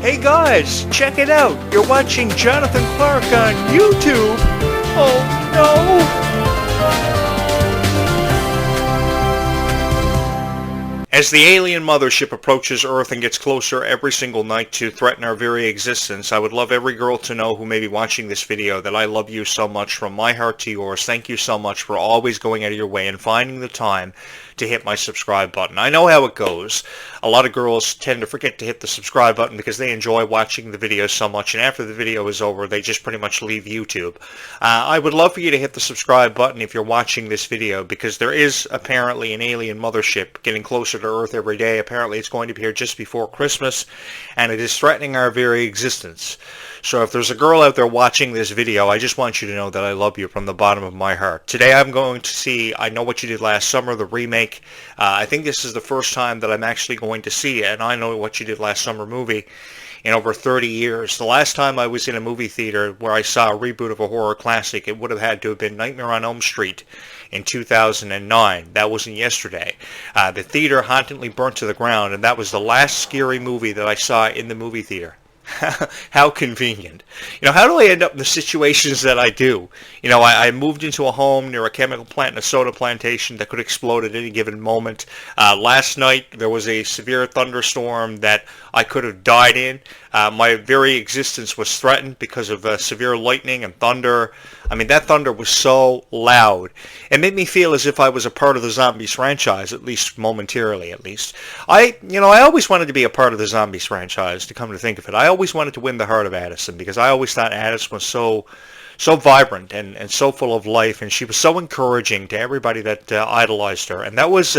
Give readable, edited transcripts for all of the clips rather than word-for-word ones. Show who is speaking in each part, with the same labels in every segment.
Speaker 1: Hey guys, check it out. You're watching Jonathan Clarke on YouTube. Oh no! As the alien mothership approaches Earth and gets closer every single night to threaten our very existence, I would love every girl to know who may be watching this video that I love you so much from my heart to yours. Thank you so much for always going out of your way and finding the time to hit my subscribe button. I know how it goes. A lot of girls tend to forget to hit the subscribe button because they enjoy watching the video so much, and after the video is over, they just pretty much leave YouTube. I would love for you to hit the subscribe button if you're watching this video, because there is apparently an alien mothership getting closer to Earth every day. Apparently it's going to be here just before Christmas, and it is threatening our very existence. So if there's a girl out there watching this video, I just want you to know that I love you from the bottom of my heart. Today I'm going to see I Know What You Did Last Summer, the remake. I think this is the first time that I'm actually going to see an I Know What You Did Last Summer movie in over 30 years. The last time I was in a movie theater where I saw a reboot of a horror classic, it would have had to have been Nightmare on Elm Street in 2009. That wasn't yesterday. The theater hauntingly burnt to the ground, and that was the last scary movie that I saw in the movie theater. How convenient. You know, how do I end up in the situations that I do? You know, I moved into a home near a chemical plant and a soda plantation that could explode at any given moment. Last night there was a severe thunderstorm that I could have died in. My very existence was threatened because of severe lightning and thunder. I mean, that thunder was so loud. It made me feel as if I was a part of the Zombies franchise, at least momentarily, at least. I always wanted to be a part of the Zombies franchise, to come to think of it. I always wanted to win the heart of Addison, because I always thought Addison was so vibrant and so full of life, and she was so encouraging to everybody that idolized her. And that was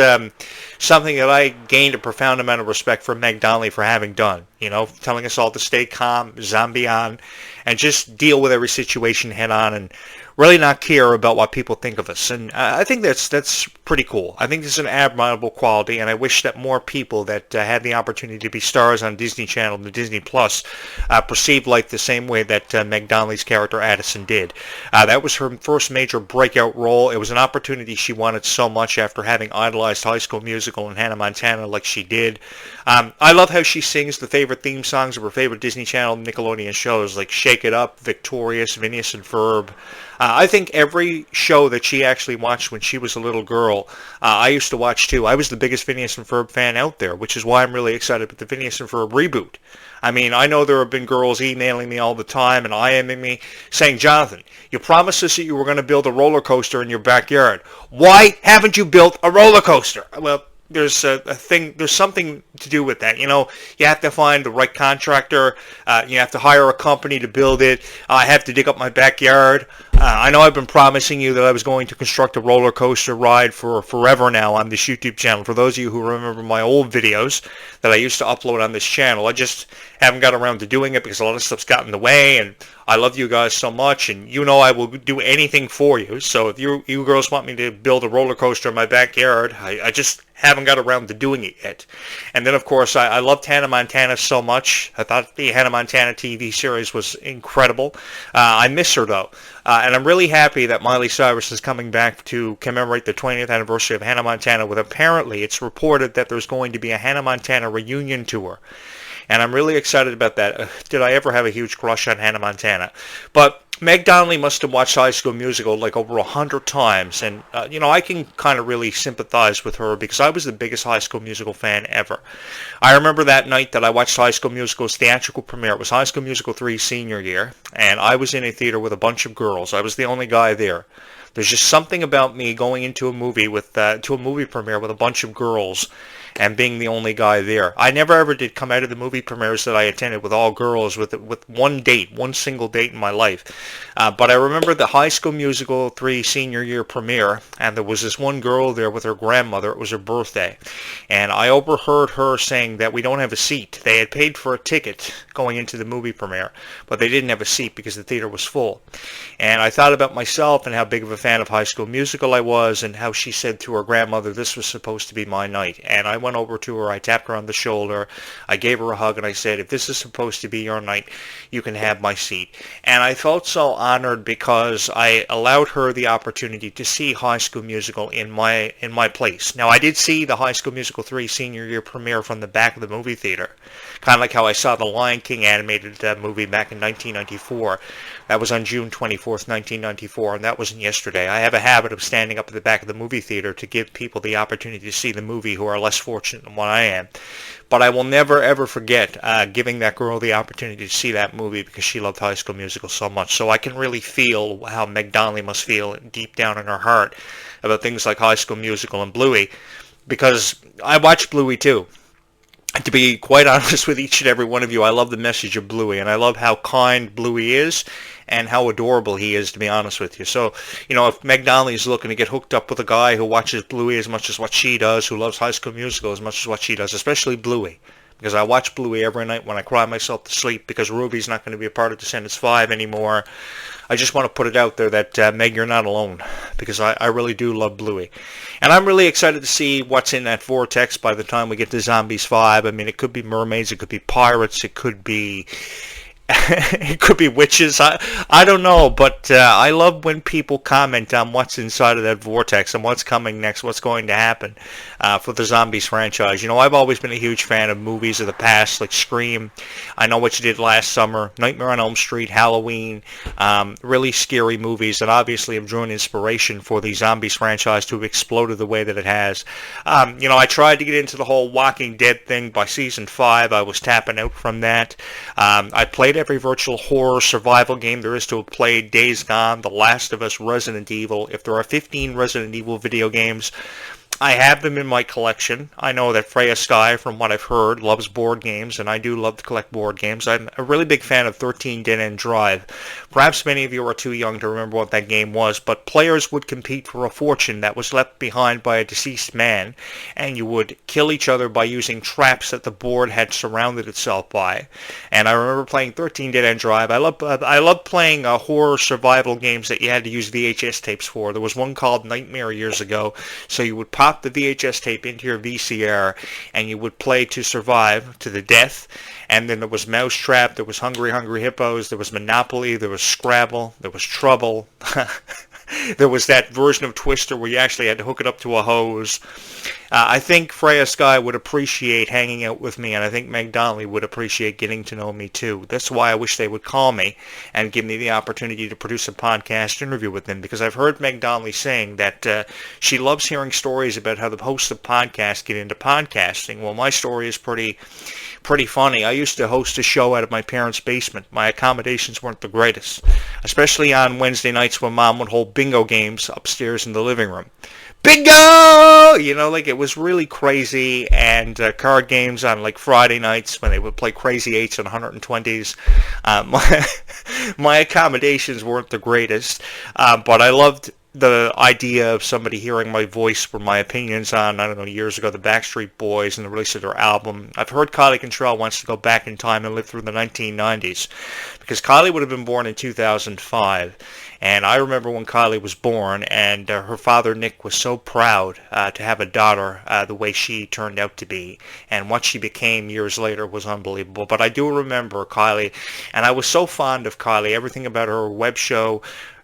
Speaker 1: something that I gained a profound amount of respect for Meg Donnelly for having done. You know, telling us all to stay calm, zombie on, and just deal with every situation head on, and really not care about what people think of us. And I think that's pretty cool. I think this is an admirable quality, and I wish that more people that had the opportunity to be stars on Disney Channel and Disney Plus perceived life the same way that Meg Donnelly's character Addison did. That was her first major breakout role. It was an opportunity she wanted so much after having idolized High School Musical and Hannah Montana like she did. I love how she sings the favorite theme songs of her favorite Disney Channel and Nickelodeon shows like Shake It Up, Victorious, Phineas and Ferb. I think every show that she actually watched when she was a little girl, I used to watch too. I was the biggest Phineas and Ferb fan out there, which is why I'm really excited about the Phineas and Ferb reboot. I mean, I know there have been girls emailing me all the time and IMing me saying, Jonathan, you promised us that you were going to build a roller coaster in your backyard. Why haven't you built a roller coaster? Well, there's there's something to do with that. You know, you have to find the right contractor. You have to hire a company to build it. I have to dig up my backyard. I know I've been promising you that I was going to construct a roller coaster ride for forever now on this YouTube channel. For those of you who remember my old videos that I used to upload on this channel, I just haven't got around to doing it because a lot of stuff's got in the way, and I love you guys so much, and you know I will do anything for you. So if you girls want me to build a roller coaster in my backyard, I just haven't got around to doing it yet. And then, of course, I loved Hannah Montana so much. I thought the Hannah Montana TV series was incredible. I miss her, though. And I'm really happy that Miley Cyrus is coming back to commemorate the 20th anniversary of Hannah Montana with, apparently, it's reported that there's going to be a Hannah Montana reunion tour. And I'm really excited about that. Did I ever have a huge crush on Hannah Montana? But Meg Donnelly must have watched High School Musical like over 100 times, and you know, I can kind of really sympathize with her because I was the biggest High School Musical fan ever. I remember that night that I watched High School Musical's theatrical premiere. It was High School Musical 3 senior year, and I was in a theater with a bunch of girls. I was the only guy there. There's just something about me going into a movie to a movie premiere with a bunch of girls and being the only guy there. I never ever did come out of the movie premieres that I attended with all girls with one single date in my life. But I remember the High School Musical 3 senior year premiere, and there was this one girl there with her grandmother. It was her birthday. And I overheard her saying that we don't have a seat. They had paid for a ticket going into the movie premiere, but they didn't have a seat because the theater was full. And I thought about myself and how big of a fan of High School Musical I was, and how she said to her grandmother this was supposed to be my night. And I went over to her, I tapped her on the shoulder, I gave her a hug, and I said, if this is supposed to be your night, you can have my seat. And I felt so honored because I allowed her the opportunity to see High School Musical in my place. Now, I did see the High School Musical 3 senior year premiere from the back of the movie theater, kind of like how I saw the Lion King animated movie back in 1994. That was on June 24th, 1994, and that wasn't yesterday. I have a habit of standing up at the back of the movie theater to give people the opportunity to see the movie who are less fortunate than what I am. But I will never, ever forget giving that girl the opportunity to see that movie because she loved High School Musical so much. So I can really feel how Meg Donnelly must feel deep down in her heart about things like High School Musical and Bluey, because I watched Bluey too. To be quite honest with each and every one of you, I love the message of Bluey, and I love how kind Bluey is and how adorable he is, to be honest with you. So, if Meg Donnelly is looking to get hooked up with a guy who watches Bluey as much as what she does, who loves High School Musical as much as what she does, especially Bluey, because I watch Bluey every night when I cry myself to sleep because Ruby's not going to be a part of Descendants 5 anymore. I just want to put it out there that, Meg, you're not alone, because I really do love Bluey. And I'm really excited to see what's in that vortex by the time we get to Zombies 5. I mean, it could be mermaids, it could be pirates, it could be it could be witches. I don't know, but I love when people comment on what's inside of that vortex and what's coming next, what's going to happen for the Zombies franchise. I've always been a huge fan of movies of the past, like Scream, I Know What You Did Last Summer, Nightmare on Elm Street, Halloween, really scary movies that obviously have drawn inspiration for the Zombies franchise to have exploded the way that it has. I tried to get into the whole Walking Dead thing by season 5. I was tapping out from that. I played every virtual horror survival game there is to have played: Days Gone, The Last of Us, Resident Evil. If there are 15 Resident Evil video games, I have them in my collection. I know that Freya Sky, from what I've heard, loves board games, and I do love to collect board games. I'm a really big fan of 13 Dead End Drive. Perhaps many of you are too young to remember what that game was, but players would compete for a fortune that was left behind by a deceased man, and you would kill each other by using traps that the board had surrounded itself by. And I remember playing 13 Dead End Drive. I love playing horror survival games that you had to use VHS tapes for. There was one called Nightmare years ago, so you would pop the VHS tape into your VCR and you would play to survive to the death. And then there was Mousetrap, there was Hungry Hungry Hippos, there was Monopoly, there was Scrabble, there was Trouble. There was that version of Twister where you actually had to hook it up to a hose. I think Freya Sky would appreciate hanging out with me, and I think Meg Donnelly would appreciate getting to know me too. That's why I wish they would call me and give me the opportunity to produce a podcast interview with them, because I've heard Meg Donnelly saying that she loves hearing stories about how the hosts of podcasts get into podcasting. Well, my story is pretty funny. I used to host a show out of my parents' basement. My accommodations weren't the greatest, especially on Wednesday nights when Mom would hold bingo games upstairs in the living room. Bingo! It was really crazy, and card games on Friday nights when they would play Crazy 8s and 120s. My accommodations weren't the greatest, but I loved the idea of somebody hearing my voice for my opinions on, years ago, the Backstreet Boys and the release of their album. I've heard Kylie Cantrell wants to go back in time and live through the 1990s, because Kylie would have been born in 2005. And I remember when Kylie was born, and her father, Nick, was so proud to have a daughter the way she turned out to be. And what she became years later was unbelievable. But I do remember Kylie, and I was so fond of Kylie, everything about her web show,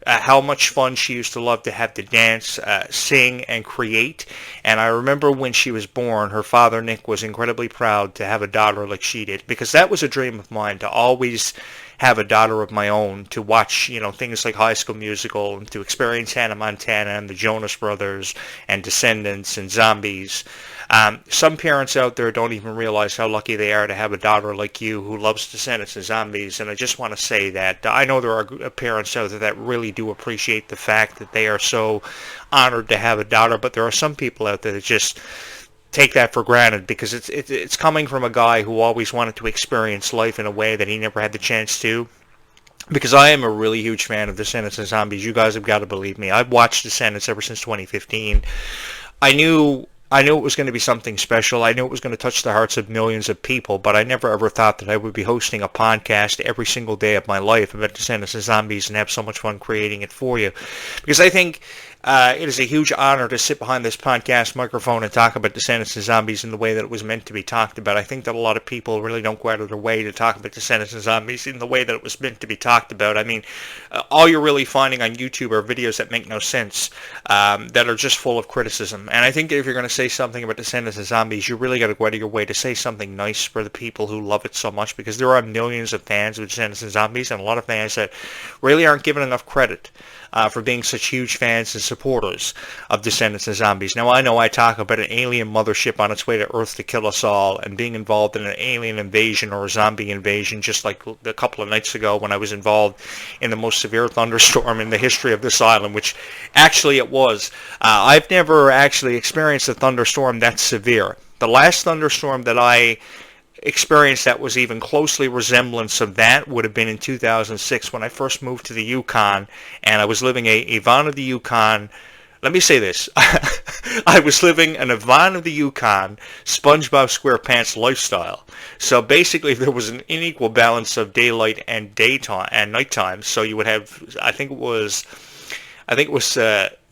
Speaker 1: how much fun she used to love to have to dance, sing, and create. And I remember when she was born, her father, Nick, was incredibly proud to have a daughter like she did, because that was a dream of mine, to always have a daughter of my own, to watch, things like High School Musical, and to experience Hannah Montana and the Jonas Brothers and Descendants and Zombies. Some parents out there don't even realize how lucky they are to have a daughter like you who loves Descendants and Zombies, and I just want to say that I know there are parents out there that really do appreciate the fact that they are so honored to have a daughter, but there are some people out there that just take that for granted, because it's coming from a guy who always wanted to experience life in a way that he never had the chance to. Because I am a really huge fan of Descendants and Zombies. You guys have got to believe me. I've watched Descendants ever since 2015. I knew it was going to be something special. I knew it was going to touch the hearts of millions of people, but I never ever thought that I would be hosting a podcast every single day of my life about Descendants and Zombies and have so much fun creating it for you. Because I think It is a huge honor to sit behind this podcast microphone and talk about Descendants and Zombies in the way that it was meant to be talked about. I think that a lot of people really don't go out of their way to talk about Descendants and Zombies in the way that it was meant to be talked about. I mean, all you're really finding on YouTube are videos that make no sense, that are just full of criticism. And I think that if you're going to say something about Descendants and Zombies, you really got to go out of your way to say something nice for the people who love it so much, because there are millions of fans of Descendants and Zombies, and a lot of fans that really aren't given enough credit for being such huge fans and supporters of Descendants and Zombies. Now, I know I talk about an alien mothership on its way to Earth to kill us all and being involved in an alien invasion or a zombie invasion, just like a couple of nights ago when I was involved in the most severe thunderstorm in the history of this island, which actually it was. I've never actually experienced a thunderstorm that severe. The last thunderstorm that I experience that was even closely resemblance of that would have been in 2006 when I first moved to the Yukon, and I was living a van of the Yukon. Let me say this. I was living in a van of the Yukon SpongeBob SquarePants lifestyle. So basically there was an unequal balance of daylight and daytime and nighttime. So you would have, I think it was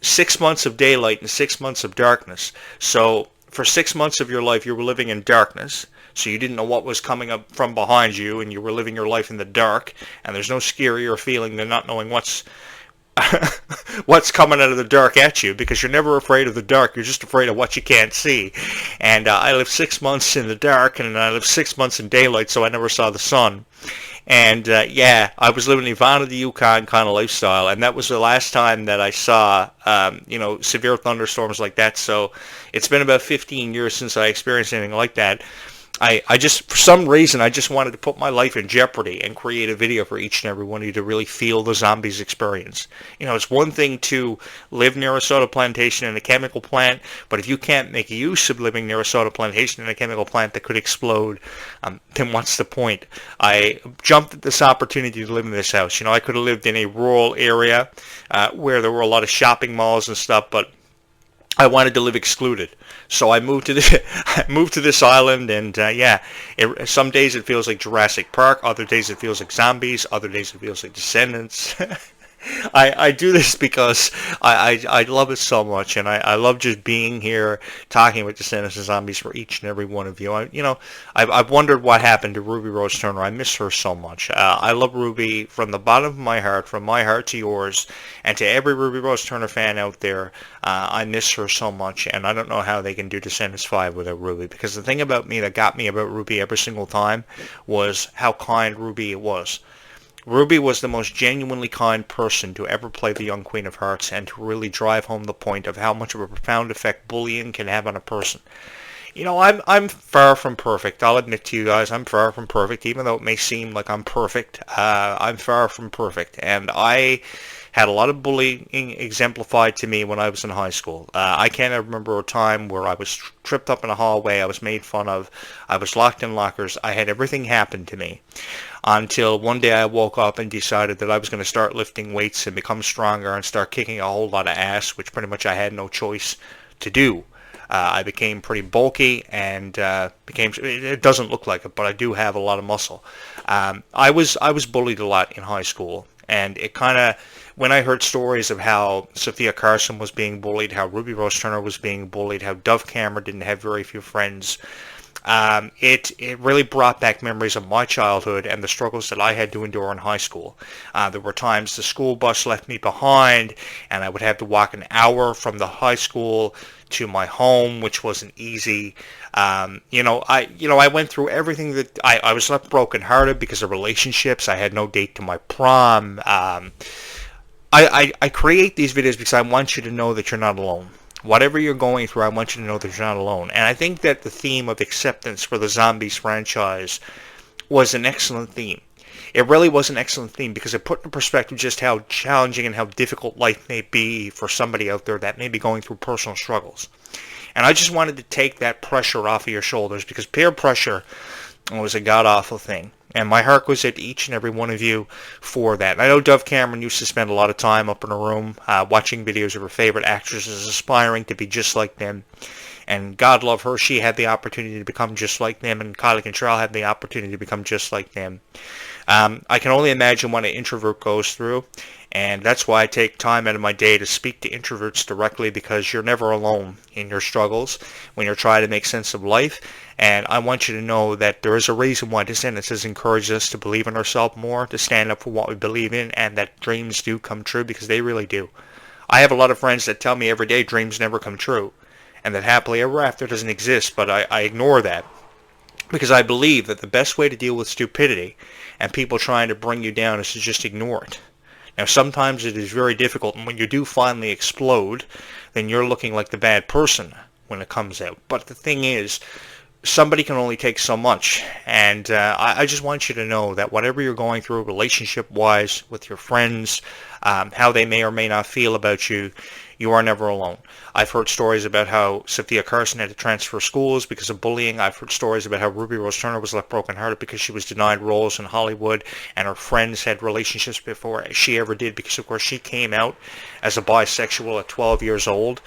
Speaker 1: 6 months of daylight and 6 months of darkness. So for 6 months of your life you were living in darkness. So you didn't know what was coming up from behind you, and you were living your life in the dark, and there's no scarier feeling than not knowing what's coming out of the dark at you, because you're never afraid of the dark, you're just afraid of what you can't see. And I lived 6 months in the dark, and I lived 6 months in daylight, so I never saw the sun. And yeah, I was living a van of the Yukon kind of lifestyle, and that was the last time that I saw severe thunderstorms like that. So it's been about 15 years since I experienced anything like that. I just, for some reason, I just wanted to put my life in jeopardy and create a video for each and every one of you to really feel the zombies experience. You know, it's one thing to live near a soda plantation and a chemical plant, but if you can't make use of living near a soda plantation and a chemical plant that could explode, then what's the point? I jumped at this opportunity to live in this house. You know, I could have lived in a rural area where there were a lot of shopping malls and stuff, but I wanted to live excluded, so I moved to this island, and some days it feels like Jurassic Park, other days it feels like zombies, other days it feels like Descendants. I do this because I love it so much, and I love just being here talking with Descendants and Zombies for each and every one of you. I've wondered what happened to Ruby Rose Turner. I miss her so much. I love Ruby from the bottom of my heart, from my heart to yours, and to every Ruby Rose Turner fan out there. I miss her so much, and I don't know how they can do Descendants 5 without Ruby, because the thing about me that got me about Ruby every single time was how kind Ruby was. Ruby was the most genuinely kind person to ever play the young Queen of Hearts, and to really drive home the point of how much of a profound effect bullying can have on a person. You know, I'm far from perfect. I'll admit to you guys, I'm far from perfect, even though it may seem like I'm perfect. I'm far from perfect, and I had a lot of bullying exemplified to me when I was in high school. I can't remember a time where I was tripped up in a hallway, I was made fun of, I was locked in lockers, I had everything happen to me. Until one day I woke up and decided that I was going to start lifting weights and become stronger and start kicking a whole lot of ass, which pretty much I had no choice to do. I became pretty bulky and it doesn't look like it, but I do have a lot of muscle. I was bullied a lot in high school, and it kind of, when I heard stories of how Sophia Carson was being bullied, how Ruby Rose Turner was being bullied, how Dove Cameron didn't have very few friends, it really brought back memories of my childhood and the struggles that I had to endure in high school. There were times the school bus left me behind, and I would have to walk an hour from the high school to my home, which wasn't easy. I went through everything that I was left brokenhearted because of relationships. I had no date to my prom. I create these videos because I want you to know that you're not alone. Whatever you're going through, I want you to know that you're not alone. And I think that the theme of acceptance for the Zombies franchise was an excellent theme. It really was an excellent theme because it put in perspective just how challenging and how difficult life may be for somebody out there that may be going through personal struggles. And I just wanted to take that pressure off of your shoulders, because peer pressure was a god-awful thing. And my heart goes out to each and every one of you for that. And I know Dove Cameron used to spend a lot of time up in a room watching videos of her favorite actresses, aspiring to be just like them. And God love her, she had the opportunity to become just like them, and Kylie Cantrell had the opportunity to become just like them. I can only imagine what an introvert goes through, and that's why I take time out of my day to speak to introverts directly, because you're never alone in your struggles when you're trying to make sense of life. And I want you to know that there is a reason why Descendants has encouraged us to believe in ourselves more, to stand up for what we believe in, and that dreams do come true, because they really do. I have a lot of friends that tell me every day dreams never come true, and that happily ever after doesn't exist, but I ignore that, because I believe that the best way to deal with stupidity and people trying to bring you down is to just ignore it. Now, sometimes it is very difficult, and when you do finally explode, then you're looking like the bad person when it comes out. But the thing is, somebody can only take so much, and I just want you to know that whatever you're going through relationship-wise with your friends, how they may or may not feel about you, you are never alone. I've heard stories about how Sophia Carson had to transfer schools because of bullying. I've heard stories about how Ruby Rose Turner was left brokenhearted because she was denied roles in Hollywood, and her friends had relationships before she ever did, because of course she came out as a bisexual at 12 years old,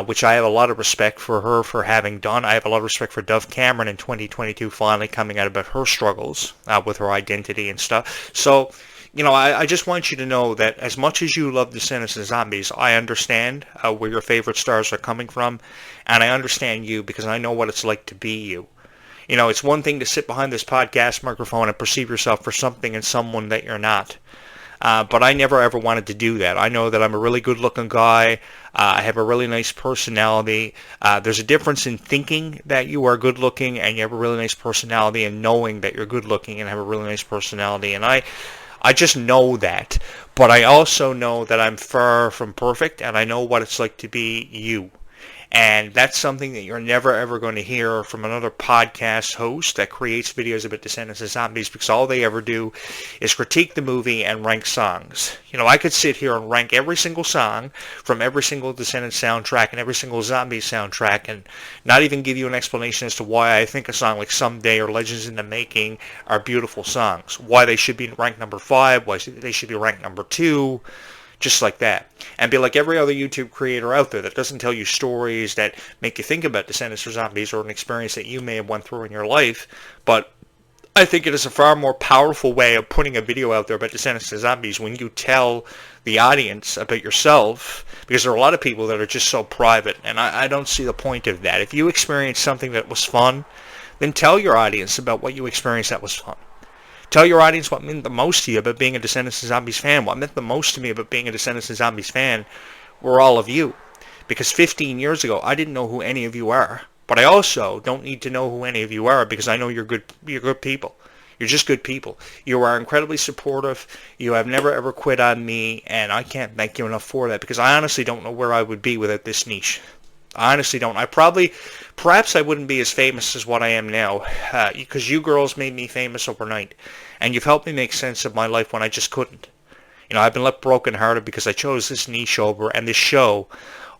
Speaker 1: which I have a lot of respect for her for having done. I have a lot of respect for Dove Cameron in 2022 finally coming out about her struggles with her identity and stuff. So, you know, I just want you to know that as much as you love Descendants and Zombies, I understand where your favorite stars are coming from, and I understand you because I know what it's like to be you. You know, it's one thing to sit behind this podcast microphone and perceive yourself for something and someone that you're not. But I never ever wanted to do that. I know that I'm a really good-looking guy. I have a really nice personality. There's a difference in thinking that you are good-looking and you have a really nice personality, and knowing that you're good-looking and have a really nice personality. And I just know that. But I also know that I'm far from perfect, and I know what it's like to be you. And that's something that you're never ever going to hear from another podcast host that creates videos about Descendants and Zombies, because all they ever do is critique the movie and rank songs. You know, I could sit here and rank every single song from every single Descendants soundtrack and every single Zombies soundtrack, and not even give you an explanation as to why I think a song like Someday or Legends in the Making are beautiful songs. Why they should be ranked number 5, why they should be ranked number 2. Just like that. And be like every other YouTube creator out there that doesn't tell you stories that make you think about Descendants or Zombies or an experience that you may have went through in your life. But I think it is a far more powerful way of putting a video out there about Descendants and Zombies when you tell the audience about yourself, because there are a lot of people that are just so private, and I don't see the point of that. If you experienced something that was fun, then tell your audience about what you experienced that was fun. Tell your audience what meant the most to you about being a Descendants and Zombies fan. What meant the most to me about being a Descendants and Zombies fan were all of you. Because 15 years ago, I didn't know who any of you are. But I also don't need to know who any of you are, because I know you're good people. You're just good people. You are incredibly supportive. You have never ever quit on me, and I can't thank you enough for that, because I honestly don't know where I would be without this niche. I honestly don't. Perhaps I wouldn't be as famous as what I am now, because you girls made me famous overnight, and you've helped me make sense of my life when I just couldn't. You know, I've been left brokenhearted because I chose this niche over, and this show,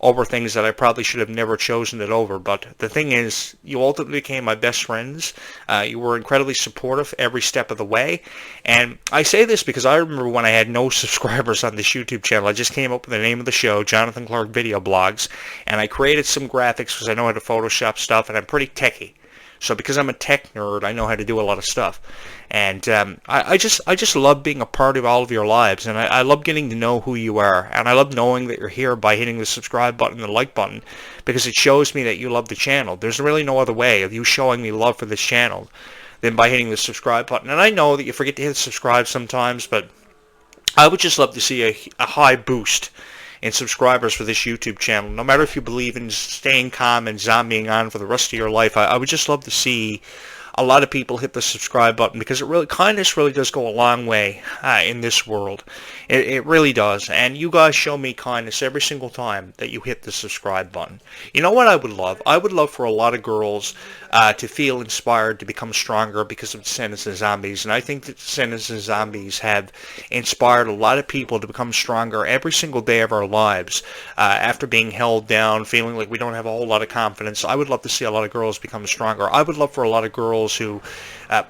Speaker 1: over things that I probably should have never chosen it over. But the thing is, you ultimately became my best friends. You were incredibly supportive every step of the way. And I say this because I remember when I had no subscribers on this YouTube channel. I just came up with the name of the show, Jonathan Clarke Video Blogs, and I created some graphics because I know how to Photoshop stuff, and I'm pretty techie. So because I'm a tech nerd, I know how to do a lot of stuff. And I just love being a part of all of your lives, and I love getting to know who you are, and I love knowing that you're here by hitting the subscribe button and the like button, because it shows me that you love the channel. There's really no other way of you showing me love for this channel than by hitting the subscribe button. And I know that you forget to hit subscribe sometimes, but I would just love to see a high boost in subscribers for this YouTube channel. No matter if you believe in staying calm and zombieing on for the rest of your life, I would just love to see a lot of people hit the subscribe button, because kindness really does go a long way in this world. It really does. And you guys show me kindness every single time that you hit the subscribe button. You know what I would love? I would love for a lot of girls to feel inspired to become stronger because of Descendants and Zombies. And I think that Descendants and Zombies have inspired a lot of people to become stronger every single day of our lives. After being held down, feeling like we don't have a whole lot of confidence, I would love to see a lot of girls become stronger. I would love for a lot of girls who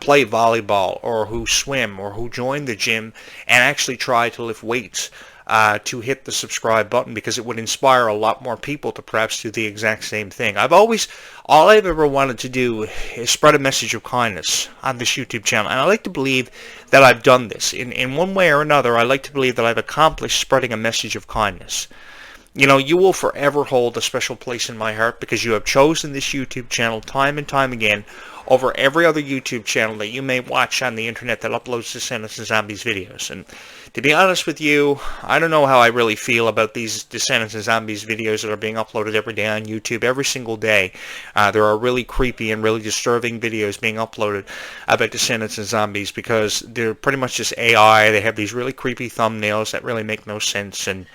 Speaker 1: play volleyball or who swim or who join the gym and actually try to lift weights to hit the subscribe button, because it would inspire a lot more people to perhaps do the exact same thing. All I've ever wanted to do is spread a message of kindness on this YouTube channel, and I like to believe that I've done this. In one way or another, I like to believe that I've accomplished spreading a message of kindness. You know, you will forever hold a special place in my heart, because you have chosen this YouTube channel time and time again over every other YouTube channel that you may watch on the internet that uploads Descendants and Zombies videos. And to be honest with you, I don't know how I really feel about these Descendants and Zombies videos that are being uploaded every day on YouTube, every single day. There are really creepy and really disturbing videos being uploaded about Descendants and Zombies, because they're pretty much just AI. They have these really creepy thumbnails that really make no sense, and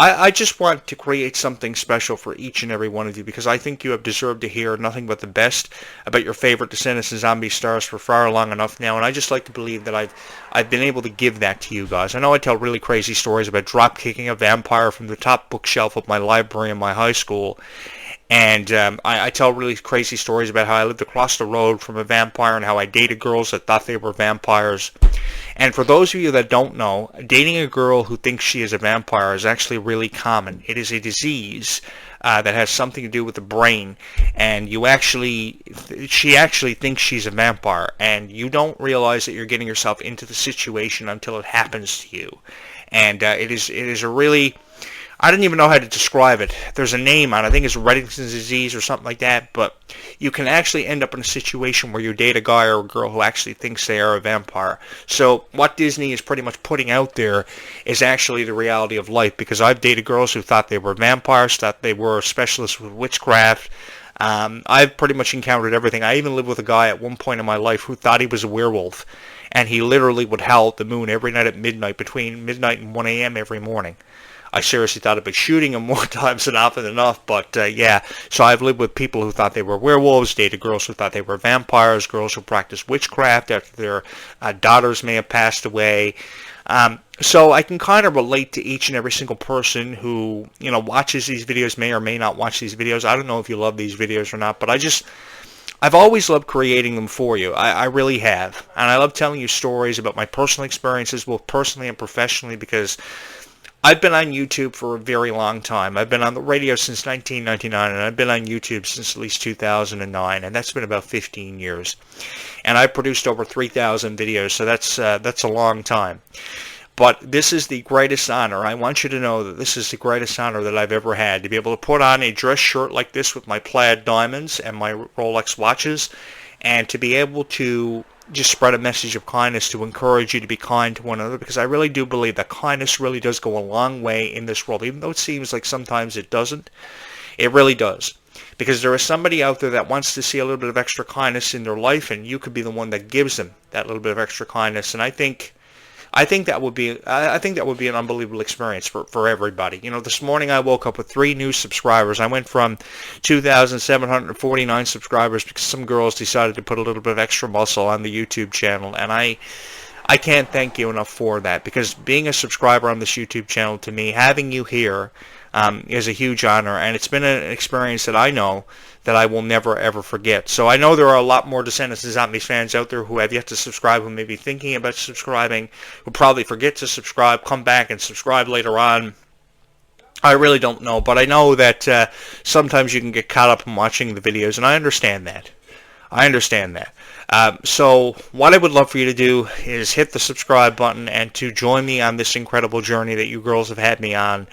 Speaker 1: I just want to create something special for each and every one of you, because I think you have deserved to hear nothing but the best about your favorite Descendants and Zombie stars for far long enough now, and I just like to believe that I've been able to give that to you guys. I know I tell really crazy stories about drop-kicking a vampire from the top bookshelf of my library in my high school, and I tell really crazy stories about how I lived across the road from a vampire and how I dated girls that thought they were vampires. And for those of you that don't know, dating a girl who thinks she is a vampire is actually really common. It is a disease that has something to do with the brain, and she actually thinks she's a vampire, and you don't realize that you're getting yourself into the situation until it happens to you. And it is a really... I don't even know how to describe it. There's a name on it. I think it's Redington's disease or something like that. But you can actually end up in a situation where you date a guy or a girl who actually thinks they are a vampire. So what Disney is pretty much putting out there is actually the reality of life. Because I've dated girls who thought they were vampires, thought they were specialists with witchcraft. I've pretty much encountered everything. I even lived with a guy at one point in my life who thought he was a werewolf. And he literally would howl at the moon every night at midnight, between midnight and 1 a.m. every morning. I seriously thought about shooting him more times than often enough, but yeah. So I've lived with people who thought they were werewolves, dated girls who thought they were vampires, girls who practiced witchcraft after their daughters may have passed away. So I can kind of relate to each and every single person who, you know, watches these videos, may or may not watch these videos. I don't know if you love these videos or not, but I've always loved creating them for you. I really have. And I love telling you stories about my personal experiences, both personally and professionally, because I've been on YouTube for a very long time. I've been on the radio since 1999, and I've been on YouTube since at least 2009, and that's been about 15 years. And I've produced over 3,000 videos, so that's a long time. But this is the greatest honor. I want you to know that this is the greatest honor that I've ever had, to be able to put on a dress shirt like this with my plaid diamonds and my Rolex watches, and to be able to just spread a message of kindness, to encourage you to be kind to one another, because I really do believe that kindness really does go a long way in this world. Even though it seems like sometimes it doesn't, it really does. Because there is somebody out there that wants to see a little bit of extra kindness in their life, and you could be the one that gives them that little bit of extra kindness. And I think that would be an unbelievable experience for everybody. You know, this morning I woke up with 3 new subscribers. I went from 2,749 subscribers because some girls decided to put a little bit of extra muscle on the YouTube channel, and I can't thank you enough for that, because being a subscriber on this YouTube channel, to me, having you here is a huge honor, and it's been an experience that I know that I will never ever forget. So I know there are a lot more Descendants and Zombies fans out there who have yet to subscribe, who may be thinking about subscribing, who probably forget to subscribe, come back and subscribe later on. I really don't know, but I know that sometimes you can get caught up in watching the videos, and I understand that. So what I would love for you to do is hit the subscribe button, and to join me on this incredible journey that you girls have had me on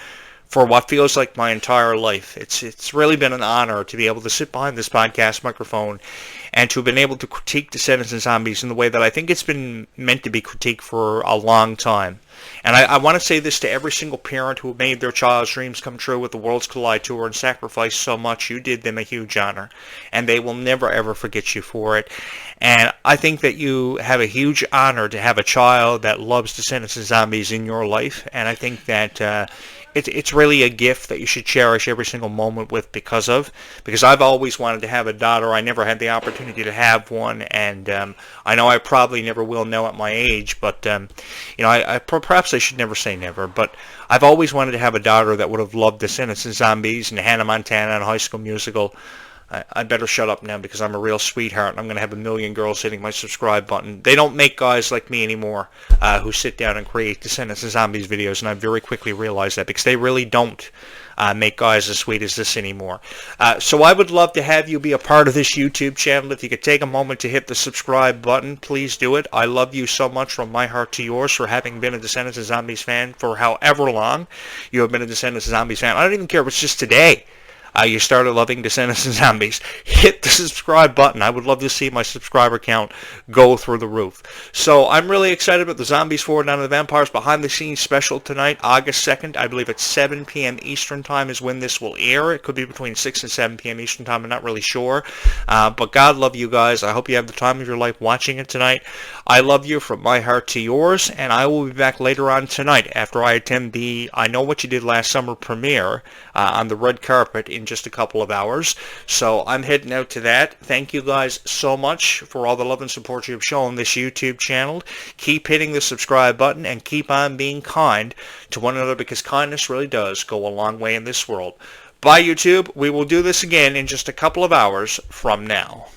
Speaker 1: for what feels like my entire life. It's really been an honor to be able to sit behind this podcast microphone and to have been able to critique Descendants and Zombies in the way that I think it's been meant to be critiqued for a long time. And I want to say this to every single parent who made their child's dreams come true with the Worlds Collide Tour and sacrificed so much. You did them a huge honor, and they will never ever forget you for it. And I think that you have a huge honor to have a child that loves Descendants and Zombies in your life, and I think that it's really a gift that you should cherish every single moment with, because I've always wanted to have a daughter. I never had the opportunity to have one, and I know I probably never will now at my age, but you know, perhaps I should never say never, but I've always wanted to have a daughter that would have loved Descendants and Zombies and Hannah Montana and High School Musical. I better shut up now because I'm a real sweetheart and I'm going to have a million girls hitting my subscribe button. They don't make guys like me anymore who sit down and create Descendants and Zombies videos, and I very quickly realized that because they really don't make guys as sweet as this anymore. So I would love to have you be a part of this YouTube channel. If you could take a moment to hit the subscribe button, please do it. I love you so much from my heart to yours for having been a Descendants and Zombies fan for however long you have been a Descendants and Zombies fan. I don't even care if it's just today. You started loving Descendants and Zombies. Hit the subscribe button. I would love to see my subscriber count go through the roof. So I'm really excited about the Zombies Forward Down to the Vampires behind the scenes special tonight, August 2nd. I believe at 7 p.m. Eastern Time is when this will air. It could be between 6 and 7 p.m. Eastern Time. I'm not really sure. But God love you guys. I hope you have the time of your life watching it tonight. I love you from my heart to yours, and I will be back later on tonight after I attend the I Know What You Did Last Summer premiere on the red carpet in just a couple of hours. So I'm heading out to that. Thank you guys so much for all the love and support you've shown this YouTube channel. Keep hitting the subscribe button and keep on being kind to one another because kindness really does go a long way in this world. Bye, YouTube. We will do this again in just a couple of hours from now.